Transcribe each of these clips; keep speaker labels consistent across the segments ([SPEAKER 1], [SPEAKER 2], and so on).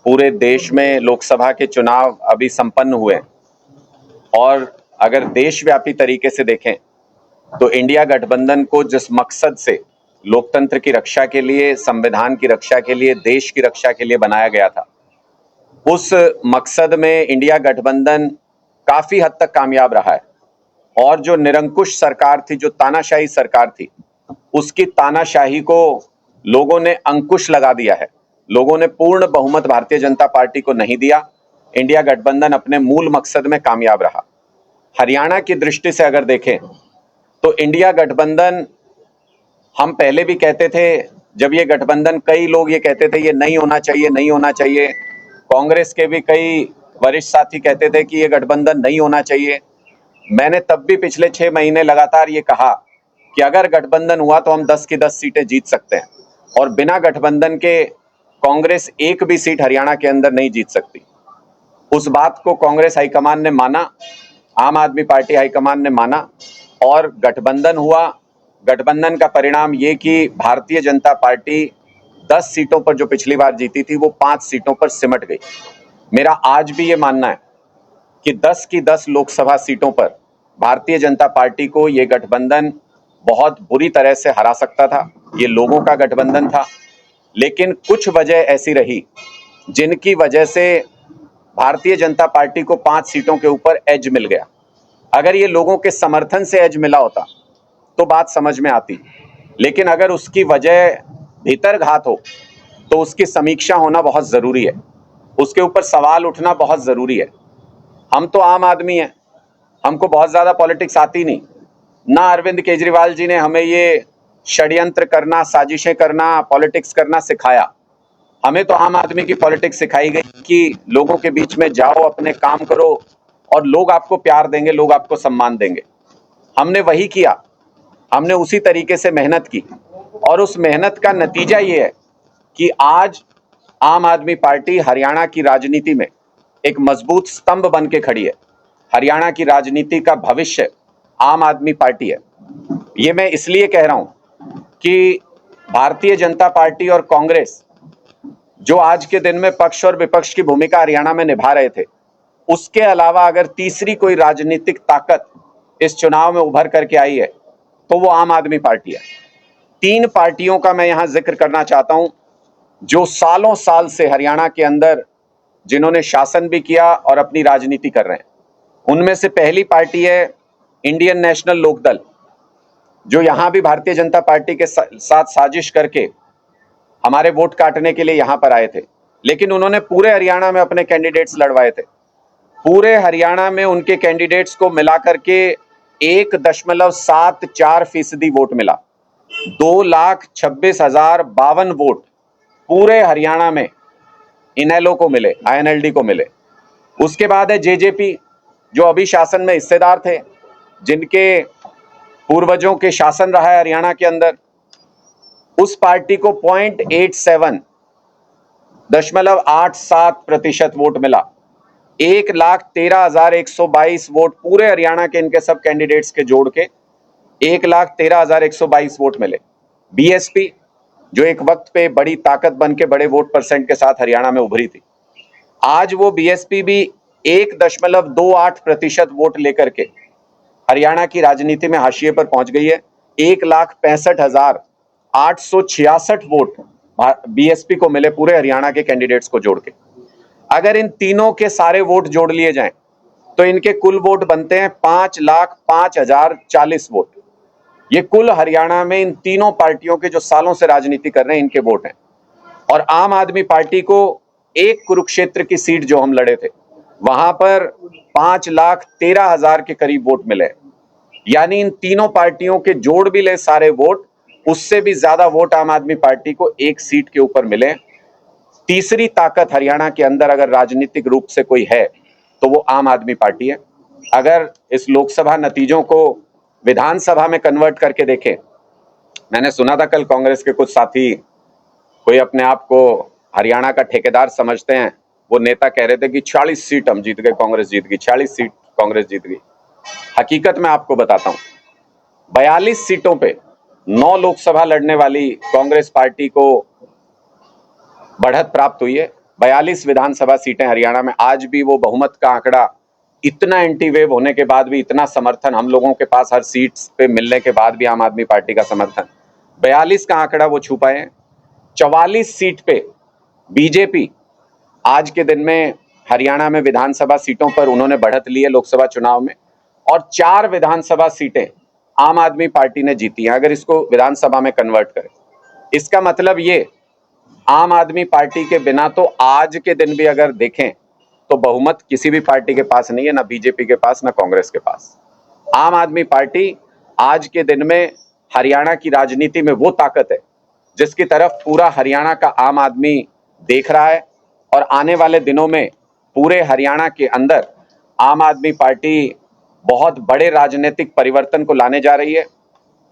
[SPEAKER 1] पूरे देश में लोकसभा के चुनाव अभी संपन्न हुए और अगर देशव्यापी तरीके से देखें तो इंडिया गठबंधन को जिस मकसद से लोकतंत्र की रक्षा के लिए, संविधान की रक्षा के लिए, देश की रक्षा के लिए बनाया गया था, उस मकसद में इंडिया गठबंधन काफी हद तक कामयाब रहा है। और जो निरंकुश सरकार थी, जो तानाशाही सरकार थी, उसकी तानाशाही को लोगों ने अंकुश लगा दिया है। लोगों ने पूर्ण बहुमत भारतीय जनता पार्टी को नहीं दिया। इंडिया गठबंधन अपने मूल मकसद में कामयाब रहा। हरियाणा की दृष्टि से अगर देखें तो इंडिया गठबंधन, हम पहले भी कहते थे, जब ये गठबंधन, कई लोग ये कहते थे ये नहीं होना चाहिए, नहीं होना चाहिए। कांग्रेस के भी कई वरिष्ठ साथी कहते थे कि ये गठबंधन नहीं होना चाहिए। मैंने तब भी पिछले 6 महीने लगातार ये कहा कि अगर गठबंधन हुआ तो हम 10 की 10 सीटें जीत सकते हैं और बिना गठबंधन के कांग्रेस एक भी सीट हरियाणा के अंदर नहीं जीत सकती। उस बात को कांग्रेस हाईकमान ने माना, आम आदमी पार्टी हाईकमान ने माना और गठबंधन हुआ। गठबंधन का परिणाम ये कि भारतीय जनता पार्टी 10 सीटों पर जो पिछली बार जीती थी वो 5 सीटों पर सिमट गई। मेरा आज भी ये मानना है कि 10 की 10 लोकसभा सीटों पर भारतीय जनता पार्टी को ये गठबंधन बहुत बुरी तरह से हरा सकता था। ये लोगों का गठबंधन था, लेकिन कुछ वजह ऐसी रही जिनकी वजह से भारतीय जनता पार्टी को 5 सीटों के ऊपर एज मिल गया। अगर ये लोगों के समर्थन से एज मिला होता तो बात समझ में आती, लेकिन अगर उसकी वजह भीतरघात हो तो उसकी समीक्षा होना बहुत जरूरी है, उसके ऊपर सवाल उठना बहुत जरूरी है। हम तो आम आदमी हैं, हमको बहुत ज्यादा पॉलिटिक्स आती नहीं। ना अरविंद केजरीवाल जी ने हमें ये षड्यंत्र करना, साजिशें करना, पॉलिटिक्स करना सिखाया। हमें तो आम आदमी की पॉलिटिक्स सिखाई गई कि लोगों के बीच में जाओ, अपने काम करो और लोग आपको प्यार देंगे, लोग आपको सम्मान देंगे। हमने वही किया, हमने उसी तरीके से मेहनत की और उस मेहनत का नतीजा ये है कि आज आम आदमी पार्टी हरियाणा की राजनीति में एक मजबूत स्तंभ बन के खड़ी है। हरियाणा की राजनीति का भविष्य आम आदमी पार्टी है। ये मैं इसलिए कह रहा हूं कि भारतीय जनता पार्टी और कांग्रेस जो आज के दिन में पक्ष और विपक्ष की भूमिका हरियाणा में निभा रहे थे, उसके अलावा अगर तीसरी कोई राजनीतिक ताकत इस चुनाव में उभर करके आई है तो वो आम आदमी पार्टी है। 3 पार्टियों का मैं यहां जिक्र करना चाहता हूं जो सालों साल से हरियाणा के अंदर, जिन्होंने शासन भी किया और अपनी राजनीति कर रहे हैं। उनमें से पहली पार्टी है इंडियन नेशनल लोकदल, जो यहां भी भारतीय जनता पार्टी के साथ साजिश करके हमारे वोट काटने के लिए यहां पर आए थे, लेकिन उन्होंने पूरे हरियाणा में अपने कैंडिडेट्स लड़वाए थे। पूरे हरियाणा में उनके कैंडिडेट्स को मिलाकर के 1.74% वोट मिला। 2,26,052 वोट पूरे हरियाणा में इनेलो को मिले, INLD को मिले। उसके बाद है जेजेपी, जो अभी शासन में हिस्सेदार थे, जिनके पूर्वजों के शासन रहा है हरियाणा के अंदर। उस पार्टी को 0.87% वोट मिला। 1,13,122 वोट पूरे हरियाणा के इनके सब कैंडिडेट्स के जोड़ के 1,13,122 वोट मिले। बीएसपी, जो एक वक्त पे बड़ी ताकत बन के बड़े वोट परसेंट के साथ हरियाणा में उभरी थी, आज वो बीएसपी भी 1.28% वोट लेकर के हरियाणा की राजनीति में हाशिए पर पहुंच गई है। 1,65,866 वोट बीएसपी को मिले पूरे हरियाणा के कैंडिडेट्स को जोड़ के। अगर इन तीनों के सारे वोट जोड़ लिए जाएं तो इनके कुल वोट बनते हैं 5,05,040 वोट। ये कुल हरियाणा में इन तीनों पार्टियों के जो सालों से राजनीति कर रहे हैं, इनके वोट हैं। और आम आदमी पार्टी को एक कुरुक्षेत्र की सीट जो हम लड़े थे, वहां पर 5,13,000 के करीब वोट मिले। यानी इन तीनों पार्टियों के जोड़ भी ले सारे वोट, उससे भी ज्यादा वोट आम आदमी पार्टी को एक सीट के ऊपर मिले। तीसरी ताकत हरियाणा के अंदर अगर राजनीतिक रूप से कोई है तो वो आम आदमी पार्टी है। अगर इस लोकसभा नतीजों को विधानसभा में कन्वर्ट करके देखें, मैंने सुना था कल कांग्रेस के कुछ साथी, कोई अपने आप को हरियाणा का ठेकेदार समझते हैं, वो नेता कह रहे थे कि 40 सीट हम जीत गए, कांग्रेस जीत गई, 40 सीट कांग्रेस जीत गई। हकीकत में आपको बताता हूं, 42 सीटों पे 9 लोकसभा लड़ने वाली कांग्रेस पार्टी को बढ़त प्राप्त हुई है। 42 विधानसभा सीटें हरियाणा में, आज भी वो बहुमत का आंकड़ा इतना एंटी वेव होने के बाद भी, इतना समर्थन हम लोगों के पास हर सीट पे मिलने के बाद भी, आम आदमी पार्टी का समर्थन 42 का आंकड़ा वो छू पाए हैं। 44 सीट पे बीजेपी आज के दिन में हरियाणा में विधानसभा सीटों पर उन्होंने बढ़त ली है लोकसभा चुनाव में, और 4 विधानसभा सीटें आम आदमी पार्टी ने जीती हैं। अगर इसको विधानसभा में कन्वर्ट करें, इसका मतलब ये आम आदमी पार्टी के बिना तो आज के दिन भी अगर देखें तो बहुमत किसी भी पार्टी के पास नहीं है, ना बीजेपी के पास, ना कांग्रेस के पास। आम आदमी पार्टी आज के दिन में हरियाणा की राजनीति में वो ताकत है जिसकी तरफ पूरा हरियाणा का आम आदमी देख रहा है, और आने वाले दिनों में पूरे हरियाणा के अंदर आम आदमी पार्टी बहुत बड़े राजनीतिक परिवर्तन को लाने जा रही है।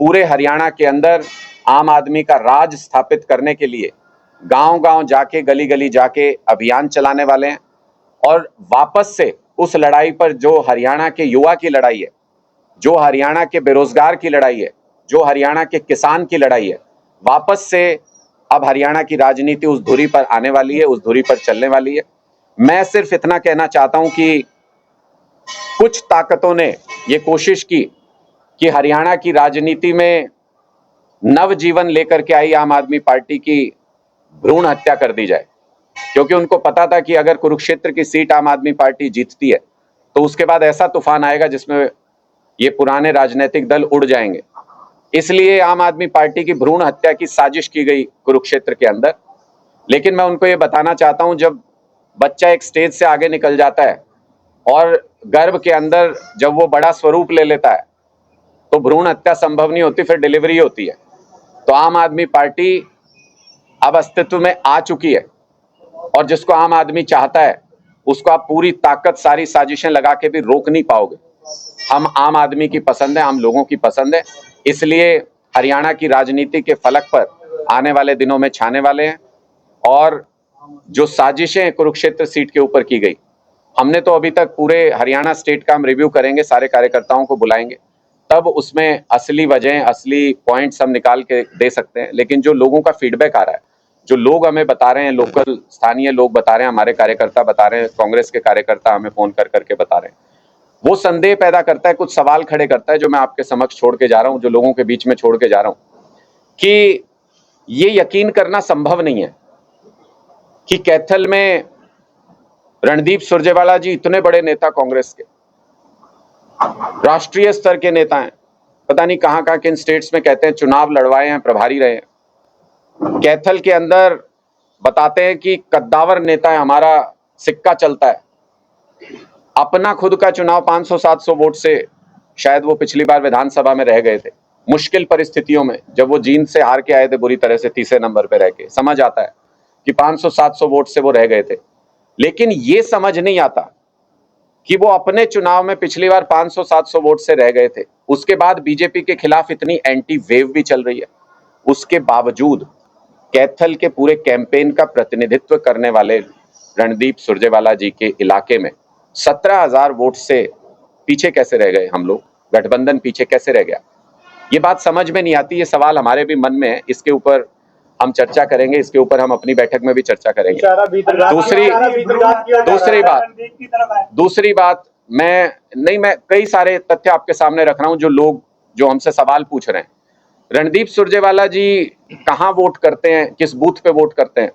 [SPEAKER 1] पूरे हरियाणा के अंदर आम आदमी का राज स्थापित करने के लिए गांव-गांव जाके, गली-गली जाके अभियान चलाने वाले हैं, और वापस से उस लड़ाई पर, जो हरियाणा के युवा की लड़ाई है, जो हरियाणा के बेरोजगार की लड़ाई है, जो हरियाणा के किसान की लड़ाई है, वापस से अब हरियाणा की राजनीति उस धुरी पर आने वाली है, उस धुरी पर चलने वाली है। मैं सिर्फ इतना कहना चाहता हूं कि कुछ ताकतों ने ये कोशिश की कि हरियाणा की राजनीति में नवजीवन लेकर के आई आम आदमी पार्टी की भ्रूण हत्या कर दी जाए, क्योंकि उनको पता था कि अगर कुरुक्षेत्र की सीट आम आदमी पार्टी जीतती है तो उसके बाद ऐसा तूफान आएगा जिसमें ये पुराने राजनीतिक दल उड़ जाएंगे। इसलिए आम आदमी पार्टी की भ्रूण हत्या की साजिश की गई कुरुक्षेत्र के अंदर। लेकिन मैं उनको ये बताना चाहता हूं, जब बच्चा एक स्टेज से आगे निकल जाता है और गर्भ के अंदर जब वो बड़ा स्वरूप ले लेता है तो भ्रूण हत्या संभव नहीं होती, फिर डिलीवरी होती है। तो आम आदमी पार्टी अब अस्तित्व में आ चुकी है, और जिसको आम आदमी चाहता है उसको आप पूरी ताकत, सारी साजिशें लगा के भी रोक नहीं पाओगे। हम आम आदमी की पसंद है, हम लोगों की पसंद है, इसलिए हरियाणा की राजनीति के फलक पर आने वाले दिनों में छाने वाले हैं। और जो साजिशें कुरुक्षेत्र सीट के ऊपर की गई, हमने तो अभी तक पूरे हरियाणा स्टेट का हम रिव्यू करेंगे, सारे कार्यकर्ताओं को बुलाएंगे, तब उसमें असली वजह, असली पॉइंट्स हम निकाल के दे सकते हैं। लेकिन जो लोगों का फीडबैक आ रहा है, जो लोग हमें बता रहे हैं, लोकल स्थानीय लोग बता रहे हैं, हमारे कार्यकर्ता बता रहे हैं, कांग्रेस के कार्यकर्ता हमें फोन कर करके बता रहे हैं, वो संदेह पैदा करता है, कुछ सवाल खड़े करता है, जो मैं आपके समक्ष छोड़ के जा रहा हूं, जो लोगों के बीच में छोड़ के जा रहा हूं, कि ये यकीन करना संभव नहीं है कि कैथल में रणदीप सुरजेवाला जी इतने बड़े नेता, कांग्रेस के राष्ट्रीय स्तर के नेता हैं, पता नहीं कहां कहां किन स्टेट्स में कहते हैं चुनाव लड़वाए हैं, प्रभारी रहे हैं, कैथल के अंदर बताते हैं कि कद्दावर नेता है हमारा, सिक्का चलता है, अपना खुद का चुनाव 500-700 वोट से शायद वो पिछली बार विधानसभा में रह गए थे, मुश्किल परिस्थितियों में, जब वो जींद से हार के आए थे बुरी तरह से, तीसरे नंबर पे रह के, समझ आता है कि 500-700 वोट से वो रह गए थे। लेकिन ये समझ नहीं आता कि वो अपने चुनाव में पिछली बार 500-700 वोट से रह गए थे, उसके बाद बीजेपी के खिलाफ इतनी एंटी वेव भी चल रही है, उसके बावजूद कैथल के पूरे कैंपेन का प्रतिनिधित्व करने वाले रणदीप सुरजेवाला जी के इलाके में 17,000 वोट से पीछे कैसे रह गए हम लोग, गठबंधन पीछे कैसे रह गया, ये बात समझ में नहीं आती। ये सवाल हमारे भी मन में है, इसके ऊपर हम चर्चा करेंगे, इसके ऊपर हम अपनी बैठक में भी चर्चा करेंगे। दूसरी बात मैं कई सारे तथ्य आपके सामने रख रहा हूं, जो लोग जो हमसे सवाल पूछ रहे हैं, रणदीप सुरजेवाला जी कहां वोट करते हैं, किस बूथ पे वोट करते हैं,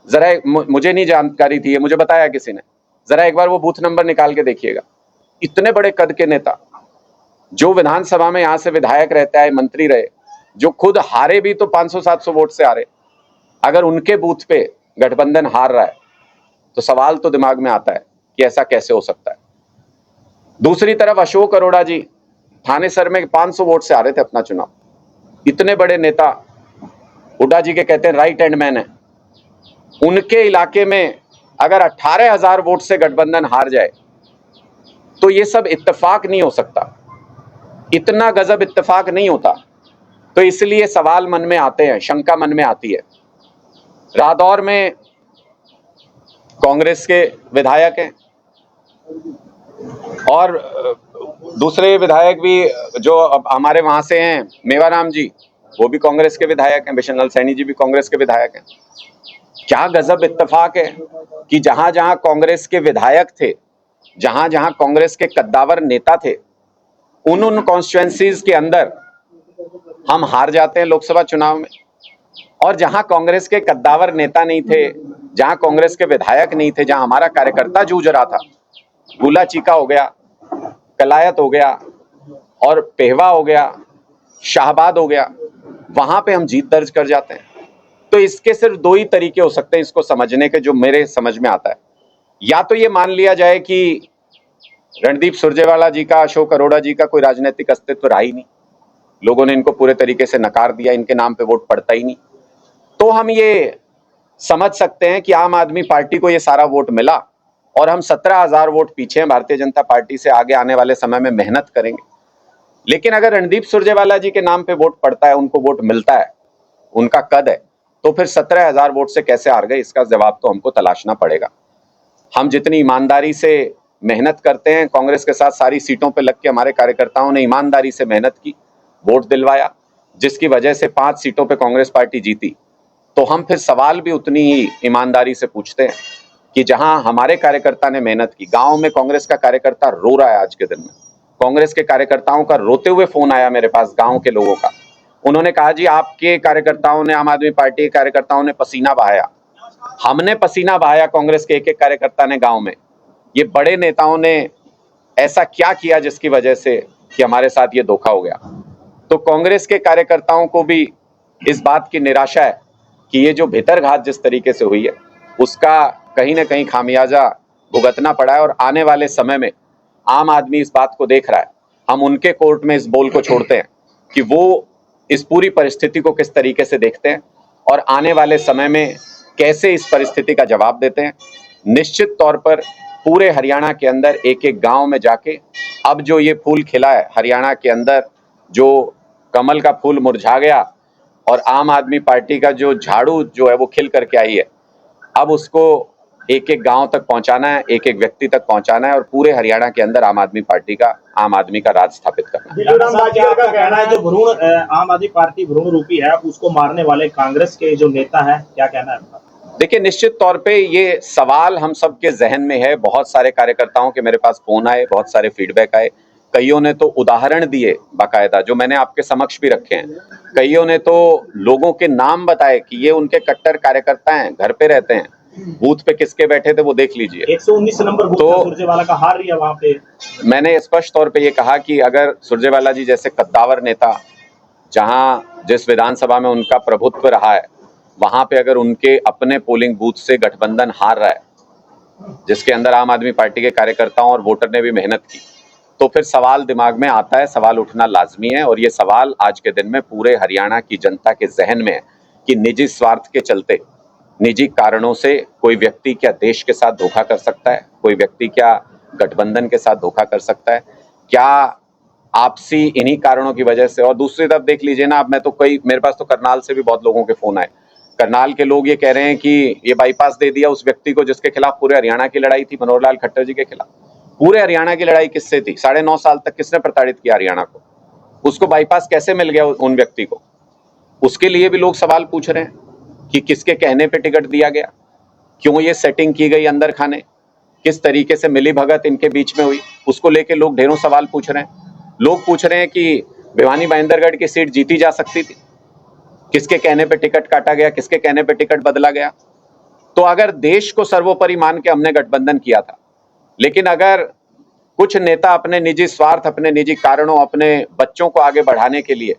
[SPEAKER 1] जरा मुझे नहीं जानकारी थी, मुझे बताया किसी ने, जरा एक बार वो बूथ नंबर निकाल के देखिएगा। इतने बड़े कद के नेता, जो विधानसभा में यहां से विधायक रहता है, मंत्री रहे, जो खुद हारे भी तो 500-700 वोट से हारे, अगर उनके बूथ पे गठबंधन हार रहा है तो सवाल तो दिमाग में आता है कि ऐसा कैसे हो सकता है। दूसरी तरफ अशोक अरोड़ा जी थानेसर में 500 वोट से हारे थे अपना चुनाव, इतने बड़े नेता, हुड्डा जी के कहते हैं राइट हैंड मैन है, उनके इलाके में अगर 18,000 वोट से गठबंधन हार जाए तो ये सब इत्तेफाक नहीं हो सकता, इतना गजब इत्तेफाक नहीं होता। तो इसलिए सवाल मन में आते हैं, शंका मन में आती है। रादौर में कांग्रेस के विधायक हैं और दूसरे विधायक भी जो अब हमारे वहां से हैं, मेवाराम जी, वो भी कांग्रेस के विधायक हैं, बिशन लाल सैनी जी भी कांग्रेस के विधायक हैं। क्या गजब इत्तेफाक है कि जहां जहां कांग्रेस के विधायक थे, जहां जहां कांग्रेस के कद्दावर नेता थे, उन कॉन्स्टिट्यूएंसीज के अंदर हम हार जाते हैं लोकसभा चुनाव में। और जहां कांग्रेस के कद्दावर नेता नहीं थे, जहां कांग्रेस के विधायक नहीं थे, जहां हमारा कार्यकर्ता जूझ रहा था, गुला चीका हो गया, कलायत हो गया और पेहवा हो गया, शाहबाद हो गया, वहां पे हम जीत दर्ज कर जाते हैं। तो इसके सिर्फ दो ही तरीके हो सकते हैं इसको समझने के, जो मेरे समझ में आता है। या तो ये मान लिया जाए कि रणदीप सुरजेवाला जी का, अशोक अरोड़ा जी का कोई राजनीतिक अस्तित्व रहा ही नहीं, लोगों ने इनको पूरे तरीके से नकार दिया, इनके नाम पे वोट पड़ता ही नहीं। तो हम ये समझ सकते हैं कि आम आदमी पार्टी को ये सारा वोट मिला और हम 17,000 वोट पीछे हैं भारतीय जनता पार्टी से, आगे आने वाले समय में मेहनत करेंगे। लेकिन अगर रणदीप सुरजेवाला जी के नाम पे वोट पड़ता है, उनको वोट मिलता है, उनका कद है, तो फिर 17,000 वोट से कैसे हार गए, इसका जवाब तो हमको तलाशना पड़ेगा। हम जितनी ईमानदारी से मेहनत करते हैं, कांग्रेस के साथ सारी सीटों पे लग के हमारे कार्यकर्ताओं ने ईमानदारी से मेहनत की, वोट दिलवाया, जिसकी वजह से 5 सीटों पे कांग्रेस पार्टी जीती। तो हम फिर सवाल भी उतनी ही ईमानदारी से पूछते हैं कि जहां हमारे कार्यकर्ता ने मेहनत की, गांव में कांग्रेस का कार्यकर्ता रो रहा है आज के दिन में, कांग्रेस के कार्यकर्ताओं का रोते हुए फोन आया मेरे पास, गांव के लोगों का। उन्होंने कहा जी आपके कार्यकर्ताओं ने, आम आदमी पार्टी के कार्यकर्ताओं ने पसीना बहाया, हमने पसीना बहाया, कांग्रेस के एक एक कार्यकर्ता ने गांव में। ये बड़े नेताओं ने ऐसा क्या किया जिसकी वजह से कि हमारे साथ ये धोखा हो गया। तो कांग्रेस के कार्यकर्ताओं को भी इस बात की निराशा है कि ये जो भीतरघात जिस तरीके से हुई है, उसका कहीं ना कहीं खामियाजा भुगतना पड़ा है। और आने वाले समय में आम आदमी इस बात को देख रहा है, हम उनके कोर्ट में इस बोल को छोड़ते हैं कि वो इस पूरी परिस्थिति को किस तरीके से देखते हैं और आने वाले समय में कैसे इस परिस्थिति का जवाब देते हैं। निश्चित तौर पर पूरे हरियाणा के अंदर एक एक गांव में जाके अब जो ये फूल खिला है हरियाणा के अंदर, जो कमल का फूल मुरझा गया और आम आदमी पार्टी का जो झाड़ू जो है वो खिल करके आई है, अब उसको एक एक गांव तक पहुंचाना है, एक एक व्यक्ति तक पहुंचाना है और पूरे हरियाणा के अंदर आम आदमी पार्टी का, आम आदमी का राज स्थापित करना है।
[SPEAKER 2] क्या कहना है, जो भ्रूण आम आदमी पार्टी भ्रूण रूपी है, उसको मारने वाले कांग्रेस के जो नेता हैं, क्या कहना है आपका?
[SPEAKER 1] देखिए, निश्चित तौर पे ये सवाल हम सबके जहन में है। बहुत सारे कार्यकर्ताओं के मेरे पास फोन आए, बहुत सारे फीडबैक आए, कईयों ने तो उदाहरण दिए बाकायदा, जो मैंने आपके समक्ष भी रखे हैं। कईयों ने तो लोगों के नाम बताए कि ये उनके कट्टर कार्यकर्ता हैं, घर पे रहते हैं, बूथ पे किसके बैठे थे वो देख लीजिए।
[SPEAKER 2] 119 नंबर बूथ तो सुरजेवाला का हार रही है वहां पे।
[SPEAKER 1] मैंने स्पष्ट तौर पे ये कहा कि अगर सुरजेवाला जी जैसे कद्दावर नेता, जहां जिस विधानसभा में उनका प्रभुत्व रहा है, वहां पे अगर उनके अपने पोलिंग बूथ से गठबंधन हार रहा है, जिसके अंदर आम आदमी पार्टी के कार्यकर्ताओं और वोटर ने भी मेहनत की, तो फिर सवाल दिमाग में आता है, सवाल उठना लाजमी है। और ये सवाल आज के दिन में पूरे हरियाणा की जनता के जहन में है कि निजी स्वार्थ के चलते, निजी कारणों से कोई व्यक्ति क्या देश के साथ धोखा कर सकता है, कोई व्यक्ति क्या गठबंधन के साथ धोखा कर सकता है, क्या आपसी इन्हीं कारणों की वजह से। और दूसरी तरफ देख लीजिए ना, अब मैं तो मेरे पास तो करनाल से भी बहुत लोगों के फोन आए। करनाल के लोग ये कह रहे हैं कि ये बाईपास दे दिया उस व्यक्ति को जिसके खिलाफ पूरे हरियाणा की लड़ाई थी, मनोहर लाल खट्टर जी के खिलाफ। पूरे हरियाणा की लड़ाई किससे थी? 9.5 साल तक किसने प्रताड़ित किया हरियाणा को? उसको बाईपास कैसे मिल गया उन व्यक्ति को? उसके लिए भी लोग सवाल पूछ रहे हैं कि किसके कहने पे टिकट दिया गया, क्यों ये सेटिंग की गई अंदर खाने, किस तरीके से मिली भगत इनके बीच में हुई, उसको लेके लोग ढेरों सवाल पूछ रहे हैं। लोग पूछ रहे हैं कि भिवानी महेंद्रगढ़ की सीट जीती जा सकती थी, किसके कहने पे टिकट काटा गया, किसके कहने पे टिकट बदला गया। तो अगर देश को सर्वोपरि मान के हमने गठबंधन किया था, लेकिन अगर कुछ नेता अपने निजी स्वार्थ, अपने निजी कारणों, अपने बच्चों को आगे बढ़ाने के लिए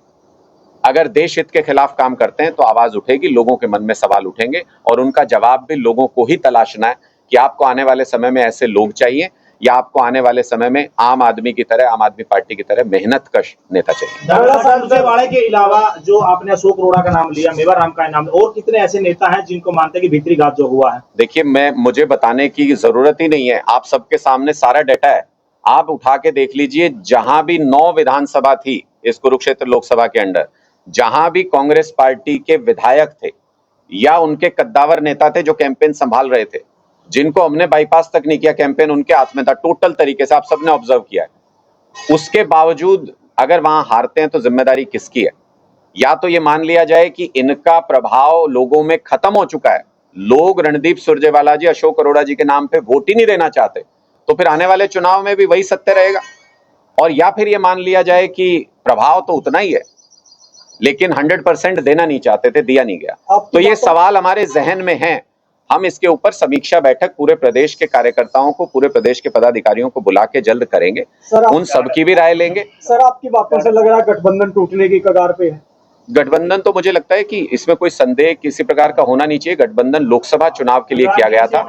[SPEAKER 1] अगर देश हित के खिलाफ काम करते हैं, तो आवाज उठेगी, लोगों के मन में सवाल उठेंगे और उनका जवाब भी लोगों को ही तलाशना है कि आपको आने वाले समय में ऐसे लोग चाहिए या आपको आने वाले समय में आम आदमी की तरह, आम आदमी पार्टी की तरह मेहनतकश नेता चाहिए।
[SPEAKER 2] सुरजेवाला के अलावा जो आपने अशोक अरोड़ा का नाम लिया, मेवाराम का नाम, और कितने ऐसे नेता हैं जिनको मानते हैं कि भीतरी घात जो हुआ है?
[SPEAKER 1] देखिए, मुझे बताने की जरूरत ही नहीं है, आप सबके सामने सारा डेटा है, आप उठा के देख लीजिए। जहां भी 9 विधानसभा थी इस कुरुक्षेत्र लोकसभा के अंदर, जहां भी कांग्रेस पार्टी के विधायक थे या उनके कद्दावर नेता थे जो कैंपेन संभाल रहे थे, जिनको हमने बाईपास तक नहीं किया, कैंपेन उनके हाथ में था टोटल तरीके से, आप सबने ऑब्जर्व किया है। उसके बावजूद अगर वहां हारते हैं तो जिम्मेदारी किसकी है? या तो ये मान लिया जाए कि इनका प्रभाव लोगों में खत्म हो चुका है लोग रणदीप सुरजेवाला जी, अशोक अरोड़ा जी के नाम पे वोट ही नहीं देना चाहते, तो फिर आने वाले चुनाव में भी वही सत्य रहेगा। और या फिर ये मान लिया जाए कि प्रभाव तो उतना ही है, लेकिन 100% देना नहीं चाहते थे, दिया नहीं गया। तो ये सवाल हमारे जहन में है। हम इसके ऊपर समीक्षा बैठक पूरे प्रदेश के कार्यकर्ताओं को, पूरे प्रदेश के पदाधिकारियों को बुला के जल्द करेंगे, उन सबकी भी राय लेंगे।
[SPEAKER 3] सर, आपकी बातों से लग रहा है गठबंधन टूटने की कगार पे है।
[SPEAKER 1] गठबंधन तो मुझे लगता है कि इसमें कोई संदेह किसी प्रकार का होना नहीं चाहिए। गठबंधन लोकसभा चुनाव के लिए किया गया था।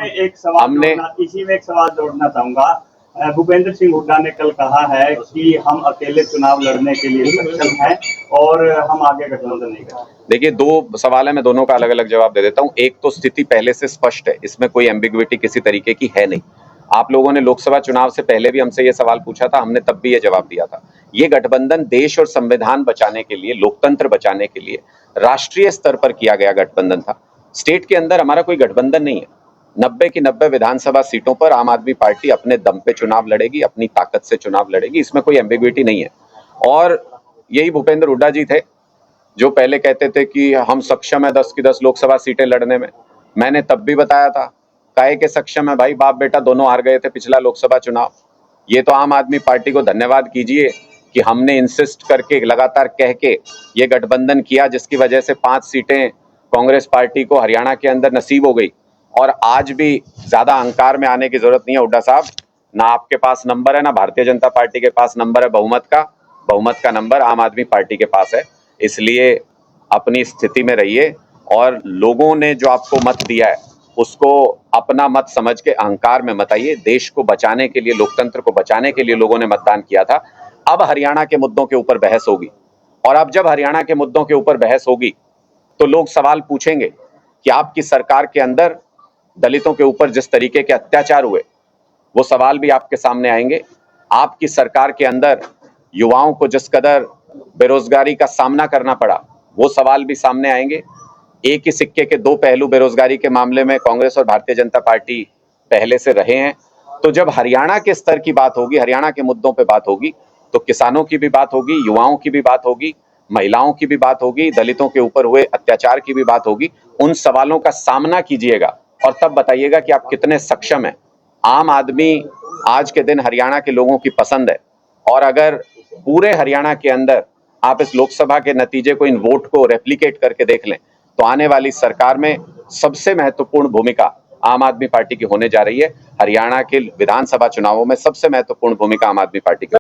[SPEAKER 1] हमने
[SPEAKER 4] इसी में एक सवाल जोड़ना चाहूंगा। भूपेंद्र सिंह हुड्डा ने कल कहा है कि हम अकेले चुनाव लड़ने के लिए सक्षम हैं और हम आगे गठबंधन नहीं करेंगे।
[SPEAKER 1] देखिए, दो सवाल है, मैं दोनों का अलग अलग जवाब दे देता हूं। एक तो स्थिति पहले से स्पष्ट है, इसमें कोई एम्बिग्विटी किसी तरीके की है नहीं। आप लोगों ने लोकसभा चुनाव से पहले भी हमसे ये सवाल पूछा था, हमने तब भी ये जवाब दिया था। ये गठबंधन देश और संविधान बचाने के लिए, लोकतंत्र बचाने के लिए राष्ट्रीय स्तर पर किया गया गठबंधन था। स्टेट के अंदर हमारा कोई गठबंधन नहीं है। 90 की 90 विधानसभा सीटों पर आम आदमी पार्टी अपने दम पे चुनाव लड़ेगी, अपनी ताकत से चुनाव लड़ेगी, इसमें कोई एम्बिग्विटी नहीं है। और यही भूपेंद्र हुड्डा जी थे जो पहले कहते थे कि हम सक्षम है 10 की 10 लोकसभा सीटें लड़ने में। मैंने तब भी बताया था, काहे के सक्षम है भाई, बाप बेटा दोनों हार गए थे पिछला लोकसभा चुनाव। ये तो आम आदमी पार्टी को धन्यवाद कीजिए कि हमने इंसिस्ट करके, लगातार कह के ये गठबंधन किया, जिसकी वजह से 5 सीटें कांग्रेस पार्टी को हरियाणा के अंदर नसीब हो गई। और आज भी ज्यादा अहंकार में आने की जरूरत नहीं है हुड्डा साहब। ना आपके पास नंबर है, ना भारतीय जनता पार्टी के पास नंबर है बहुमत का नंबर आम आदमी पार्टी के पास है। इसलिए अपनी स्थिति में रहिए और लोगों ने जो आपको मत दिया है उसको अपना मत समझ के अहंकार में मत आइए। देश को बचाने के लिए, लोकतंत्र को बचाने के लिए लोगों ने मतदान किया था। अब हरियाणा के मुद्दों के ऊपर बहस होगी, और अब जब हरियाणा के मुद्दों के ऊपर बहस होगी तो लोग सवाल पूछेंगे कि आपकी सरकार के अंदर दलितों के ऊपर जिस तरीके के अत्याचार हुए, वो सवाल भी आपके सामने आएंगे। आपकी सरकार के अंदर युवाओं को जिस कदर बेरोजगारी का सामना करना पड़ा, वो सवाल भी सामने आएंगे। एक ही सिक्के के दो पहलू बेरोजगारी के मामले में कांग्रेस और भारतीय जनता पार्टी पहले से रहे हैं। तो जब हरियाणा के स्तर की बात होगी, हरियाणा के मुद्दों पे बात होगी, तो किसानों की भी बात होगी, युवाओं की भी बात होगी, महिलाओं की भी बात होगी, दलितों के ऊपर हुए अत्याचार की भी बात होगी। उन सवालों का सामना कीजिएगा और तब बताइएगा कि आप कितने सक्षम हैं। आम आदमी आज के दिन हरियाणा के लोगों की पसंद है, और अगर पूरे हरियाणा के अंदर आप इस लोकसभा के नतीजे को, इन वोट को रेप्लिकेट करके देख लें, तो आने वाली सरकार में सबसे महत्वपूर्ण भूमिका आम आदमी पार्टी की होने जा रही है। हरियाणा के विधानसभा चुनावों में सबसे महत्वपूर्ण भूमिका आम आदमी पार्टी की